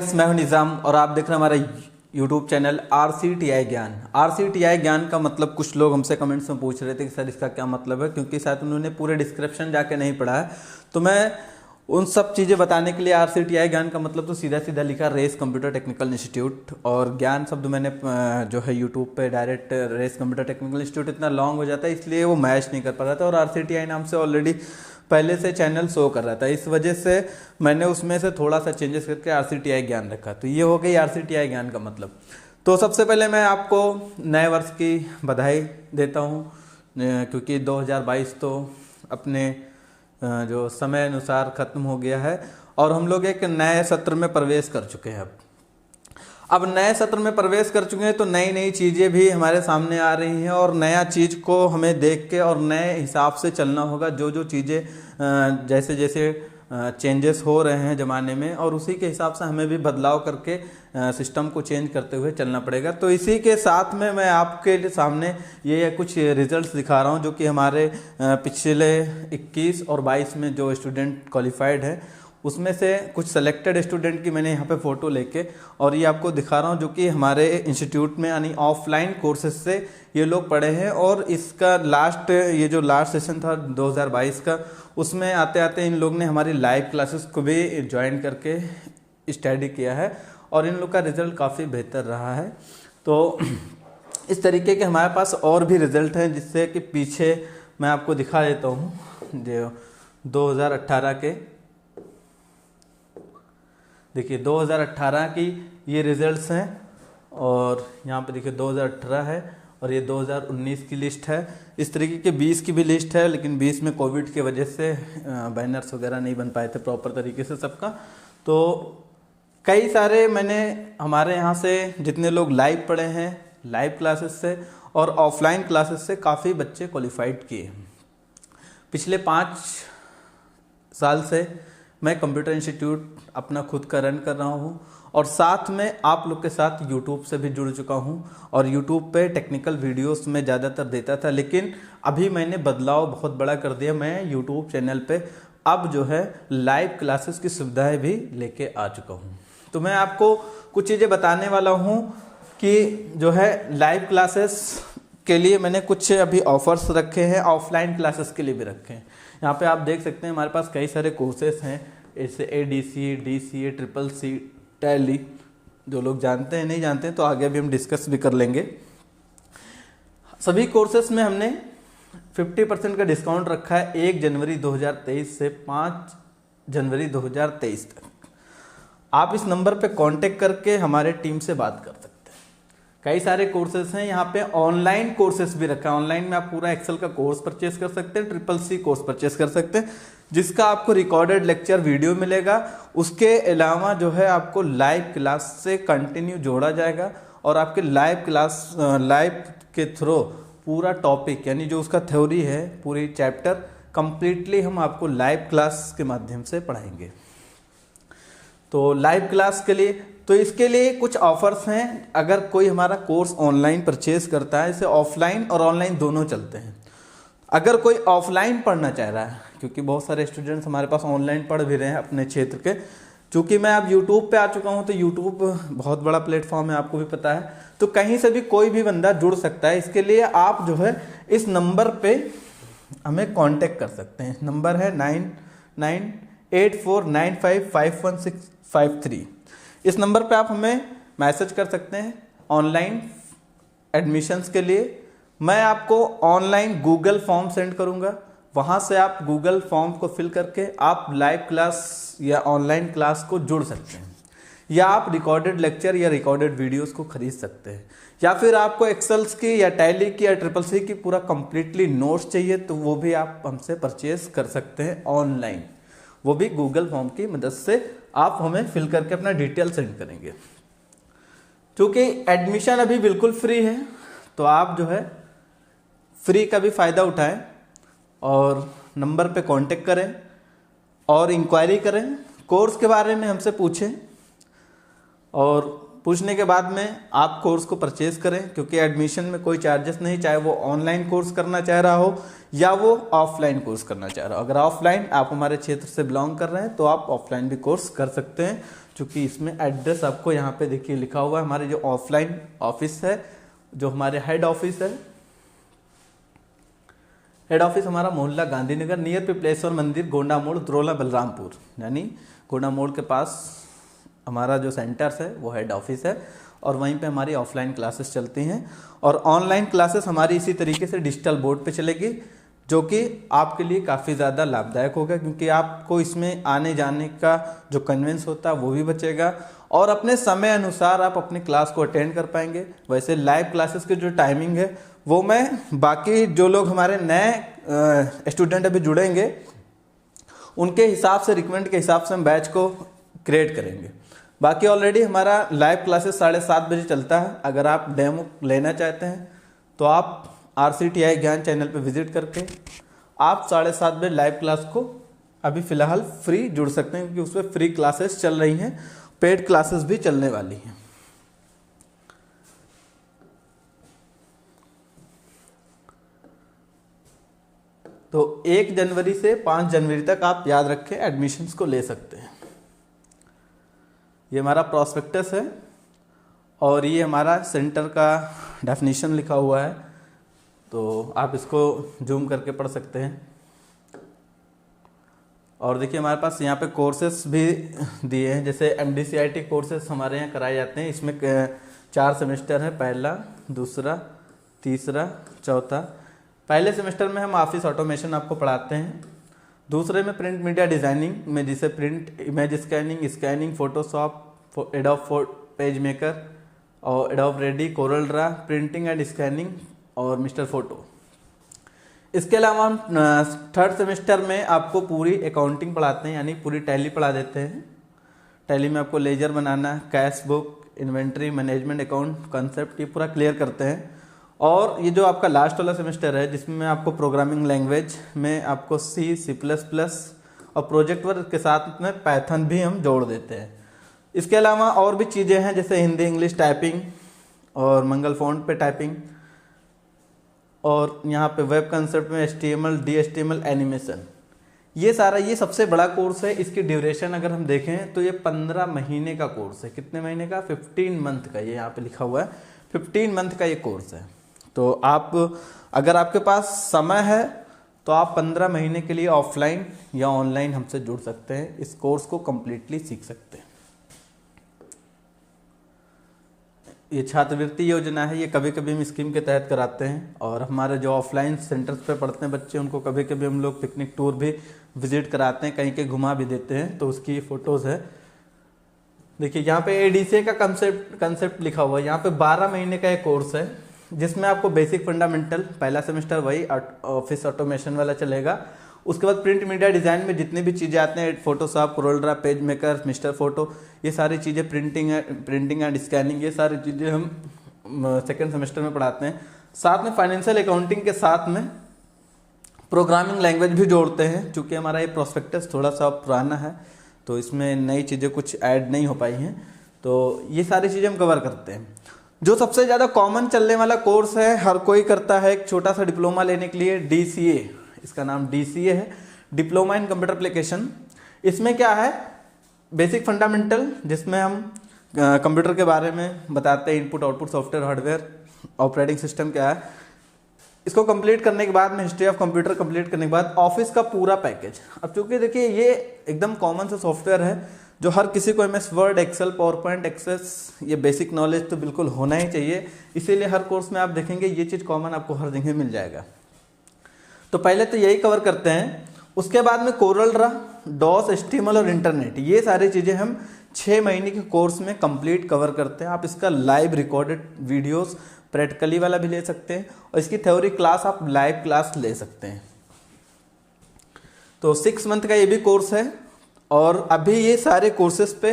मैं हूं निज़ाम और आप देख रहे हैं हमारा यूट्यूब चैनल RCTI ज्ञान। RCTI ज्ञान का मतलब कुछ लोग हमसे कमेंट्स में पूछ रहे थे कि सर इसका क्या मतलब है, क्योंकि शायद उन्होंने पूरे डिस्क्रिप्शन जाके नहीं पढ़ा है। तो मैं उन सब चीज़ें बताने के लिए RCTI ज्ञान का मतलब तो सीधा सीधा लिखा रेस कंप्यूटर टेक्निकल इंस्टीट्यूट, और ज्ञान शब्द मैंने जो है यूट्यूब पे direct race computer technical institute इतना लॉन्ग हो जाता है, इसलिए वो मैच नहीं कर पा रहा था। और RCTI नाम से ऑलरेडी पहले से चैनल शो कर रहा था, इस वजह से मैंने उसमें से थोड़ा सा चेंजेस करके RCTI ज्ञान रखा। तो ये हो गई RCTI ज्ञान का मतलब। तो सबसे पहले मैं आपको नए वर्ष की बधाई देता हूँ, क्योंकि 2022 तो अपने जो समय अनुसार ख़त्म हो गया है और हम लोग एक नए सत्र में प्रवेश कर चुके हैं। अब नए सत्र में प्रवेश कर चुके हैं तो नई नई चीज़ें भी हमारे सामने आ रही हैं और नया चीज़ को हमें देख के और नए हिसाब से चलना होगा। जो जो चीज़ें जैसे जैसे चेंजेस हो रहे हैं ज़माने में, और उसी के हिसाब से हमें भी बदलाव करके सिस्टम को चेंज करते हुए चलना पड़ेगा। तो इसी के साथ में मैं आपके सामने ये कुछ रिजल्ट्स दिखा रहा हूँ, जो कि हमारे पिछले 21 और 22 में जो स्टूडेंट क्वालिफाइड है उसमें से कुछ सेलेक्टेड स्टूडेंट की मैंने यहाँ पे फ़ोटो लेके और ये आपको दिखा रहा हूँ, जो कि हमारे इंस्टीट्यूट में यानी ऑफलाइन कोर्सेज से ये लोग पढ़े हैं। और इसका ये जो लास्ट सेशन था 2022 का, उसमें आते आते इन लोग ने हमारी लाइव क्लासेस को भी ज्वाइन करके स्टडी किया है और इन लोग का रिज़ल्ट काफ़ी बेहतर रहा है। तो इस तरीके के हमारे पास और भी रिज़ल्ट हैं, जिससे कि पीछे मैं आपको दिखा देता हूँ। जो 2018 के देखिए 2018 की ये रिज़ल्ट्स हैं, और यहाँ पे देखिए 2018 है और ये 2019 की लिस्ट है। इस तरीके के 20 की भी लिस्ट है, लेकिन 20 में कोविड की वजह से बैनर्स वगैरह नहीं बन पाए थे प्रॉपर तरीके से सबका। तो कई सारे मैंने हमारे यहाँ से जितने लोग लाइव पढ़े हैं, लाइव क्लासेस से और ऑफलाइन क्लासेस से काफ़ी बच्चे क्वालिफाइड किए। पिछले 5 साल से मैं कंप्यूटर इंस्टीट्यूट अपना खुद का रन कर रहा हूँ और साथ में आप लोग के साथ यूट्यूब से भी जुड़ चुका हूँ। और यूट्यूब पे टेक्निकल वीडियोस में ज़्यादातर देता था, लेकिन अभी मैंने बदलाव बहुत बड़ा कर दिया। मैं यूट्यूब चैनल पे अब जो है लाइव क्लासेस की सुविधाएं भी लेके आ चुका हूँ। तो मैं आपको कुछ चीज़ें बताने वाला हूँ कि जो है लाइव क्लासेस के लिए मैंने कुछ अभी ऑफर्स रखे हैं, ऑफलाइन क्लासेस के लिए भी रखे हैं। यहाँ पे आप देख सकते हैं हमारे पास कई सारे कोर्सेस हैं, जैसे ADC, DCA, CCC, टैली। जो लोग जानते हैं नहीं जानते हैं तो आगे भी हम डिस्कस भी कर लेंगे। सभी कोर्सेस में हमने 50% का डिस्काउंट रखा है 1 जनवरी 2023 से 5 जनवरी 2023 तक। आप इस नंबर पे कांटेक्ट करके हमारे टीम से बात कर सकते हैं। कई सारे कोर्सेज हैं, यहाँ पे ऑनलाइन कोर्सेज भी रखा है। ऑनलाइन में आप पूरा एक्सेल का कोर्स परचेस कर सकते हैं, CCC कोर्स परचेस कर सकते हैं, जिसका आपको रिकॉर्डेड लेक्चर वीडियो मिलेगा। उसके अलावा जो है आपको लाइव क्लास से कंटिन्यू जोड़ा जाएगा और आपके लाइव के थ्रू पूरा टॉपिक यानी जो उसका थ्योरी है, पूरी चैप्टर कंप्लीटली हम आपको लाइव क्लास के माध्यम से पढ़ाएंगे। तो लाइव क्लास के लिए तो इसके लिए कुछ ऑफर्स हैं। अगर कोई हमारा कोर्स ऑनलाइन परचेज करता है, इसे ऑफलाइन और ऑनलाइन दोनों चलते हैं। अगर कोई ऑफलाइन पढ़ना चाह रहा है, क्योंकि बहुत सारे स्टूडेंट्स हमारे पास ऑनलाइन पढ़ भी रहे हैं अपने क्षेत्र के, चूँकि मैं अब यूट्यूब पे आ चुका हूँ तो यूट्यूब बहुत बड़ा प्लेटफॉर्म है, आपको भी पता है। तो कहीं से भी कोई भी बंदा जुड़ सकता है। इसके लिए आप जो है इस नंबर पे हमें कॉन्टेक्ट कर सकते हैं। नंबर है 9984955153। इस नंबर पे आप हमें मैसेज कर सकते हैं ऑनलाइन एडमिशन्स के लिए। मैं आपको ऑनलाइन गूगल फॉर्म सेंड करूंगा, वहाँ से आप गूगल फॉर्म को फिल करके आप लाइव क्लास या ऑनलाइन क्लास को जुड़ सकते हैं, या आप रिकॉर्डेड लेक्चर या रिकॉर्डेड वीडियोस को खरीद सकते हैं, या फिर आपको एक्सेल्स की या टैली की या CCC की पूरा कंप्लीटली नोट्स चाहिए तो वो भी आप हमसे परचेज कर सकते हैं ऑनलाइन। वो भी गूगल फॉर्म की मदद से आप हमें फिल करके अपना डिटेल सेंड करेंगे। क्योंकि एडमिशन अभी बिल्कुल फ्री है, तो आप जो है फ्री का भी फ़ायदा उठाएं और नंबर पे कांटेक्ट करें और इंक्वायरी करें, कोर्स के बारे में हमसे पूछें और पूछने के बाद में आप कोर्स को परचेज करें, क्योंकि एडमिशन में कोई चार्जेस नहीं, चाहे वो ऑनलाइन कोर्स करना चाह रहा हो या वो ऑफलाइन कोर्स करना चाह रहा हो। अगर ऑफलाइन आप हमारे क्षेत्र से बिलोंग कर रहे हैं तो आप ऑफलाइन भी कोर्स कर सकते हैं, क्योंकि इसमें एड्रेस आपको यहाँ पे देखिए लिखा हुआ है। हमारे जो ऑफलाइन ऑफिस है, जो हमारे हेड ऑफिस है, हेड ऑफिस हमारा मोहल्ला गांधीनगर, नियर पिपलेश्वर मंदिर, गोंडा मोड़, द्रोला, बलरामपुर, यानी गोंडा मोड़ के पास हमारा जो सेंटर्स है वो हेड ऑफिस है, और वहीं पे हमारी ऑफलाइन क्लासेस चलती हैं। और ऑनलाइन क्लासेस हमारी इसी तरीके से डिजिटल बोर्ड पे चलेगी, जो कि आपके लिए काफ़ी ज़्यादा लाभदायक होगा, क्योंकि आपको इसमें आने जाने का जो कन्वेंस होता है वो भी बचेगा, और अपने समय अनुसार आप अपनी क्लास को अटेंड कर पाएंगे। वैसे लाइव क्लासेस की जो टाइमिंग है वो मैं बाकी जो लोग हमारे नए स्टूडेंट अभी जुड़ेंगे उनके हिसाब से, रिकमेंड के हिसाब से हम बैच को क्रिएट करेंगे। बाकी ऑलरेडी हमारा लाइव क्लासेस 7:30 बजे चलता है। अगर आप डेमो लेना चाहते हैं तो आप RCTI ज्ञान चैनल पे विजिट करके आप 7:30 बजे लाइव क्लास को अभी फ़िलहाल फ्री जुड़ सकते हैं, क्योंकि उसमें फ्री क्लासेस चल रही हैं, पेड क्लासेस भी चलने वाली हैं। तो 1 जनवरी से 5 जनवरी तक आप याद रखें एडमिशन्स को ले सकते हैं। ये हमारा प्रॉस्पेक्टस है और ये हमारा सेंटर का डेफिनेशन लिखा हुआ है, तो आप इसको जूम करके पढ़ सकते हैं। और देखिए हमारे पास यहाँ पे कोर्सेस भी दिए हैं, जैसे MDCIT कोर्सेस हमारे यहाँ कराए जाते हैं। इसमें 4 सेमेस्टर है, पहला, दूसरा, तीसरा, चौथा। पहले सेमेस्टर में हम ऑफिस ऑटोमेशन आपको पढ़ाते हैं, दूसरे में प्रिंट मीडिया डिज़ाइनिंग में, जिसे print image scanning, Photoshop, Adobe page maker और Adobe ready, Corel Draw, printing and scanning और मिस्टर फोटो। इसके अलावा हम 3rd सेमेस्टर में आपको पूरी अकाउंटिंग पढ़ाते हैं, यानी पूरी टैली पढ़ा देते हैं। टैली में आपको लेजर बनाना, cash book, inventory, management account, concept, ये पूरा क्लियर करते हैं। और ये जो आपका लास्ट वाला सेमेस्टर है, जिसमें आपको प्रोग्रामिंग लैंग्वेज में आपको C++ और प्रोजेक्ट वर्क के साथ में पाइथन भी हम जोड़ देते हैं। इसके अलावा और भी चीज़ें हैं, जैसे हिंदी इंग्लिश टाइपिंग और मंगल फॉन्ट पे टाइपिंग, और यहाँ पे वेब कंसेप्ट में HTML, DHTML, एनिमेशन। ये सारा, ये सबसे बड़ा कोर्स है। इसकी ड्यूरेशन अगर हम देखें तो ये 15 महीने का कोर्स है। कितने महीने का? 15 मंथ का, ये यहाँ पे लिखा हुआ है 15 मंथ का ये कोर्स है। तो आप, अगर आपके पास समय है तो आप 15 महीने के लिए ऑफलाइन या ऑनलाइन हमसे जुड़ सकते हैं, इस कोर्स को कम्प्लीटली सीख सकते हैं। ये छात्रवृत्ति योजना है, ये कभी कभी हम स्कीम के तहत कराते हैं, और हमारे जो ऑफलाइन सेंटर्स पे पढ़ते हैं बच्चे, उनको कभी कभी हम लोग पिकनिक टूर भी विजिट कराते हैं, कहीं के घुमा भी देते हैं। तो उसकी ये फोटोज़ है। देखिए यहाँ पे ADCA का कंसेप्ट लिखा हुआ है। यहाँ पे 12 महीने का एक कोर्स है, जिसमें आपको बेसिक फंडामेंटल, पहला सेमेस्टर वही ऑफिस ऑटोमेशन वाला चलेगा। उसके बाद प्रिंट मीडिया डिज़ाइन में जितनी भी चीज़ें आते हैं, Photoshop, Corel Draw, page maker, mister photo, ये सारी चीज़ें, प्रिंटिंग एंड स्कैनिंग, ये सारी चीज़ें हम 2nd सेमेस्टर में पढ़ाते हैं। साथ में फाइनेंशियल अकाउंटिंग के साथ में प्रोग्रामिंग लैंग्वेज भी जोड़ते हैं। चूँकि हमारा ये प्रोस्पेक्टस थोड़ा सा पुराना है, तो इसमें नई चीज़ें कुछ ऐड नहीं हो पाई हैं, तो ये सारी चीज़ें हम कवर करते हैं। जो सबसे ज़्यादा कॉमन चलने वाला कोर्स है, हर कोई करता है एक छोटा सा डिप्लोमा लेने के लिए, DCA, इसका नाम DCA है, डिप्लोमा इन कंप्यूटर एप्लीकेशन। इसमें क्या है? बेसिक फंडामेंटल, जिसमें हम कंप्यूटर के बारे में बताते हैं, input output, software, hardware, operating system क्या है। इसको कंप्लीट करने के बाद में हिस्ट्री ऑफ कंप्यूटर कंप्लीट करने के बाद ऑफिस का पूरा पैकेज। अब चूंकि देखिए ये एकदम कॉमन सा सॉफ्टवेयर है, जो हर किसी को MS Word, Excel, PowerPoint, Access, ये बेसिक नॉलेज तो बिल्कुल होना ही चाहिए। इसीलिए हर कोर्स में आप देखेंगे ये चीज़ कॉमन आपको हर जगह मिल जाएगा। तो पहले तो यही कवर करते हैं। उसके बाद में कोरल ड्रा, DOS, HTML और इंटरनेट, ये सारी चीज़ें हम 6 महीने के कोर्स में कंप्लीट कवर करते हैं। आप इसका लाइव रिकॉर्डेड वीडियोस प्रैक्टिकली वाला भी ले सकते हैं, और इसकी थ्योरी क्लास आप लाइव क्लास ले सकते हैं। तो 6 मंथ का ये भी कोर्स है, और अभी ये सारे कोर्सेज पे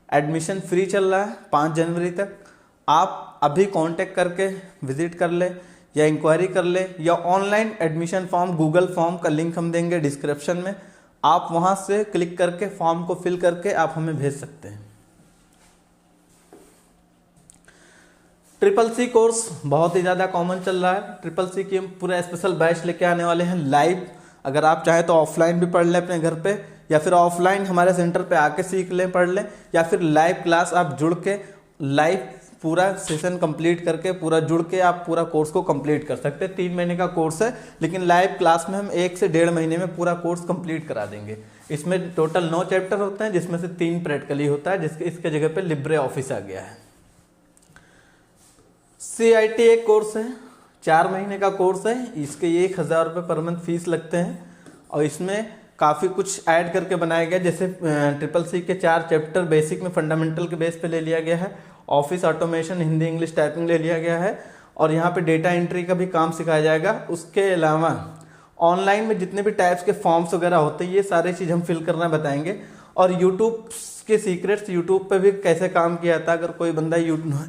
एडमिशन फ्री चल रहा है 5 जनवरी तक। आप अभी कांटेक्ट करके विजिट कर ले या इंक्वायरी कर ले, या online admission form, Google form का लिंक हम देंगे डिस्क्रिप्शन में, आप वहां से क्लिक करके फॉर्म को फिल करके आप हमें भेज सकते हैं। ट्रिपल सी कोर्स बहुत ही ज़्यादा कॉमन चल रहा है। ट्रिपल सी की हम पूरा स्पेशल बैच लेके आने वाले हैं लाइव। अगर आप चाहें तो ऑफलाइन भी पढ़ लें अपने घर पे, या फिर ऑफलाइन हमारे सेंटर पे आके सीख लें, पढ़ लें, या फिर लाइव क्लास आप जुड़ के लाइव पूरा सेशन कंप्लीट करके पूरा जुड़ के आप पूरा कोर्स को कंप्लीट कर सकते हैं। 3 महीने का कोर्स है, लेकिन लाइव क्लास में हम 1 से 1.5 महीने में पूरा कोर्स कंप्लीट करा देंगे। इसमें टोटल 9 चैप्टर होते हैं, जिसमें से 3 प्रैक्टिकली होता है, जिसके इसके जगह पे लिब्रे ऑफिस आ गया है। CIT एक कोर्स है, 4 महीने का कोर्स है। इसके 1000 रुपये पर मंथ फीस लगते हैं, और इसमें काफ़ी कुछ ऐड करके बनाया गया। जैसे ट्रिपल सी के 4 चैप्टर बेसिक में फंडामेंटल के बेस पे ले लिया गया है, office automation, Hindi English typing ले लिया गया है, और यहाँ पे डेटा एंट्री का भी काम सिखाया जाएगा। उसके अलावा ऑनलाइन में जितने भी टाइप्स के फॉर्म्स वगैरह होते हैं, ये सारी चीज़ हम फिल करना बताएंगे। और यूट्यूब के सीक्रेट्स, यूट्यूब पे भी कैसे काम किया था, अगर कोई बंदा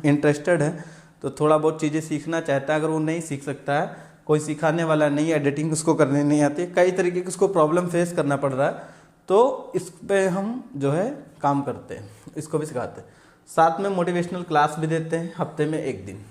इंटरेस्टेड है तो थोड़ा बहुत चीज़ें सीखना चाहता है, अगर वो नहीं सीख सकता है, कोई सिखाने वाला नहीं, एडिटिंग उसको करने नहीं आती, कई तरीके की उसको प्रॉब्लम फेस करना पड़ रहा है, तो इस पे हम जो है काम करते हैं, इसको भी सिखाते हैं। साथ में मोटिवेशनल क्लास भी देते हैं हफ्ते में 1 दिन।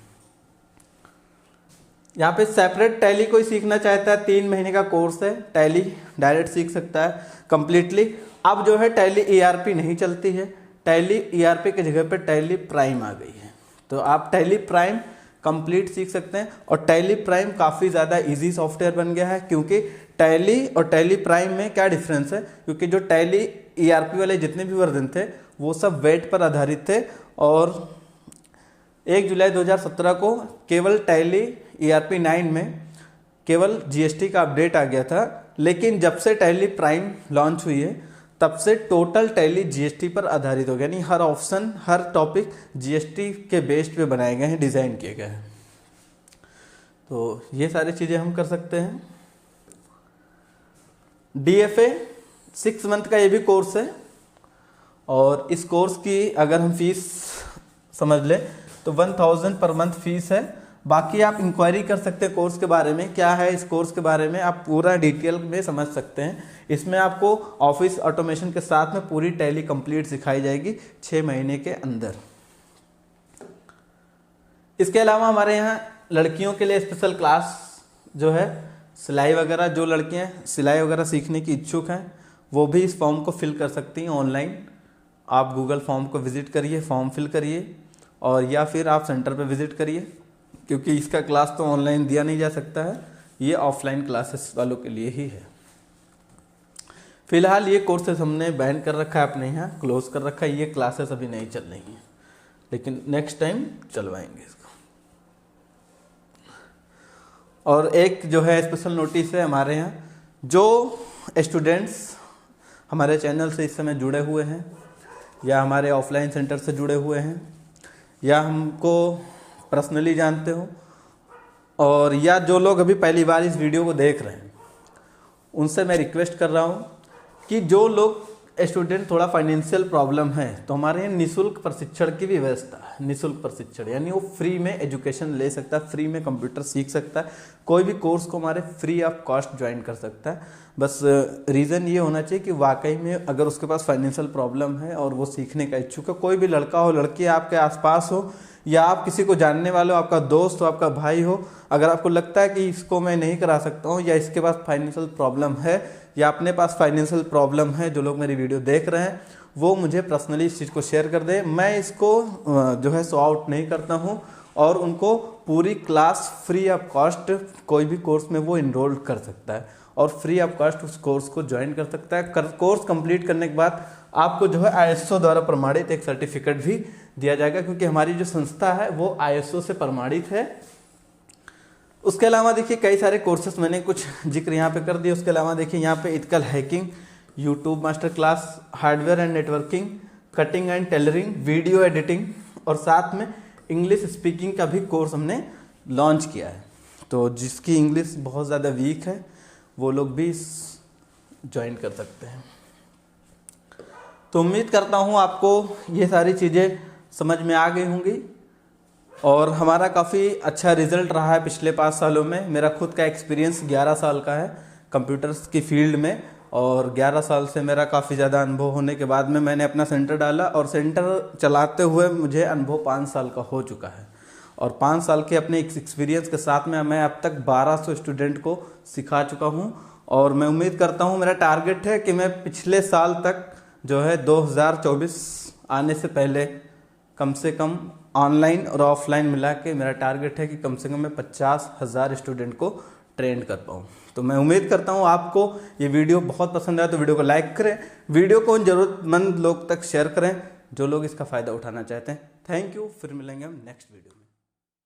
यहाँ पे सेपरेट टैली कोई सीखना चाहता है, 3 महीने का कोर्स है, टैली डायरेक्ट सीख सकता है कंप्लीटली। अब जो है टैली ERP नहीं चलती है, टैली ERP की जगह पे टैली प्राइम आ गई है, तो आप टैली प्राइम कंप्लीट सीख सकते हैं। और टैली प्राइम काफ़ी ज़्यादा इजी सॉफ्टवेयर बन गया है, क्योंकि टैली और टैली प्राइम में क्या डिफरेंस है, क्योंकि जो टैली ERP वाले जितने भी वर्जन थे वो सब वेट पर आधारित थे, और 1 जुलाई 2017 को केवल टैली ERP 9 में केवल GST का अपडेट आ गया था। लेकिन जब से टैली प्राइम लॉन्च हुई है, तब से टोटल टैली GST पर आधारित हो गया, यानी हर ऑप्शन, हर टॉपिक GST के बेस्ड पे बनाए गए हैं, डिज़ाइन किए गए हैं। तो ये सारी चीज़ें हम कर सकते हैं। DFA 6 मंथ का ये भी कोर्स है, और इस कोर्स की अगर हम फीस समझ लें तो 1000 पर मंथ फीस है। बाकी आप इंक्वायरी कर सकते हैं कोर्स के बारे में, क्या है इस कोर्स के बारे में आप पूरा डिटेल में समझ सकते हैं। इसमें आपको ऑफिस ऑटोमेशन के साथ में पूरी टैली कंप्लीट सिखाई जाएगी 6 महीने के अंदर। इसके अलावा हमारे यहाँ लड़कियों के लिए स्पेशल क्लास जो है, सिलाई वगैरह, जो लड़कियाँ सिलाई वगैरह सीखने की इच्छुक हैं वो भी इस फॉर्म को फिल कर सकती हैं ऑनलाइन। आप गूगल फॉर्म को विजिट करिए, फॉर्म फिल करिए, और या फिर आप सेंटर पे विजिट करिए, क्योंकि इसका क्लास तो ऑनलाइन दिया नहीं जा सकता है, ये ऑफलाइन क्लासेस वालों के लिए ही है। फिलहाल ये कोर्सेज हमने बैन कर रखा है अपने यहाँ, क्लोज कर रखा है, ये क्लासेस अभी नहीं चल रही हैं, लेकिन नेक्स्ट टाइम चलवाएंगे इसको। और एक जो है स्पेशल नोटिस है हमारे यहाँ, जो स्टूडेंट्स हमारे चैनल से इस समय जुड़े हुए हैं, या हमारे ऑफलाइन सेंटर से जुड़े हुए हैं, या हमको पर्सनली जानते हो, और या जो लोग अभी पहली बार इस वीडियो को देख रहे हैं, उनसे मैं रिक्वेस्ट कर रहा हूँ कि जो लोग स्टूडेंट थोड़ा फाइनेंशियल प्रॉब्लम है, तो हमारे यहाँ निःशुल्क प्रशिक्षण की भी व्यवस्था है। निःशुल्क प्रशिक्षण यानी वो फ्री में एजुकेशन ले सकता है, फ्री में कंप्यूटर सीख सकता है, कोई भी कोर्स को हमारे फ्री ऑफ कॉस्ट ज्वाइन कर सकता है। बस रीज़न ये होना चाहिए कि वाकई में अगर उसके पास फाइनेंशियल प्रॉब्लम है और वो सीखने का इच्छुक है, कोई भी लड़का हो, लड़की आपके आसपास हो, या आप किसी को जानने वाले हो, आपका दोस्त हो, आपका भाई हो, अगर आपको लगता है कि इसको मैं नहीं करा सकता हूँ, या इसके पास फाइनेंशियल प्रॉब्लम है, या अपने पास फाइनेंशियल प्रॉब्लम है, जो लोग मेरी वीडियो देख रहे हैं वो मुझे पर्सनली इस चीज़ को शेयर कर दें। मैं इसको जो है सो आउट नहीं करता हूँ, और उनको पूरी क्लास फ्री ऑफ कॉस्ट कोई भी कोर्स में वो इनरोल कर सकता है, और फ्री ऑफ कॉस्ट उस कोर्स को ज्वाइन कर सकता है। कोर्स कंप्लीट करने के बाद आपको जो है ISO द्वारा प्रमाणित एक सर्टिफिकेट भी दिया जाएगा, क्योंकि हमारी जो संस्था है वो ISO से प्रमाणित है। उसके अलावा देखिए कई सारे कोर्सेस मैंने कुछ जिक्र यहाँ पे कर दिए। उसके अलावा देखिए यहाँ पे ethical hacking, YouTube master class, hardware and networking, cutting and tailoring, video editing, और साथ में इंग्लिश स्पीकिंग का भी कोर्स हमने लॉन्च किया है। तो जिसकी इंग्लिश बहुत ज़्यादा वीक है वो लोग भी ज्वाइन कर सकते हैं। तो उम्मीद करता हूँ आपको ये सारी चीज़ें समझ में आ गई होंगी, और हमारा काफ़ी अच्छा रिजल्ट रहा है पिछले 5 सालों में। मेरा खुद का एक्सपीरियंस 11 साल का है कंप्यूटर्स की फील्ड में, और 11 साल से मेरा काफ़ी ज़्यादा अनुभव होने के बाद में मैंने अपना सेंटर डाला, और सेंटर चलाते हुए मुझे अनुभव 5 साल का हो चुका है। और 5 साल के अपने एक्सपीरियंस के साथ में मैं अब तक 1200 स्टूडेंट को सिखा चुका हूँ। और मैं उम्मीद करता हूँ, मेरा टारगेट है कि मैं पिछले साल तक जो है 2024 आने से पहले कम से कम ऑनलाइन और ऑफलाइन मिला के मेरा टारगेट है कि कम से कम मैं 50,000 स्टूडेंट को ट्रेन कर पाऊँ। तो मैं उम्मीद करता हूँ आपको ये वीडियो बहुत पसंद आया तो वीडियो को लाइक करें, वीडियो को उन ज़रूरतमंद लोग तक शेयर करें जो लोग इसका फ़ायदा उठाना चाहते हैं। थैंक यू, फिर मिलेंगे हम नेक्स्ट वीडियो में।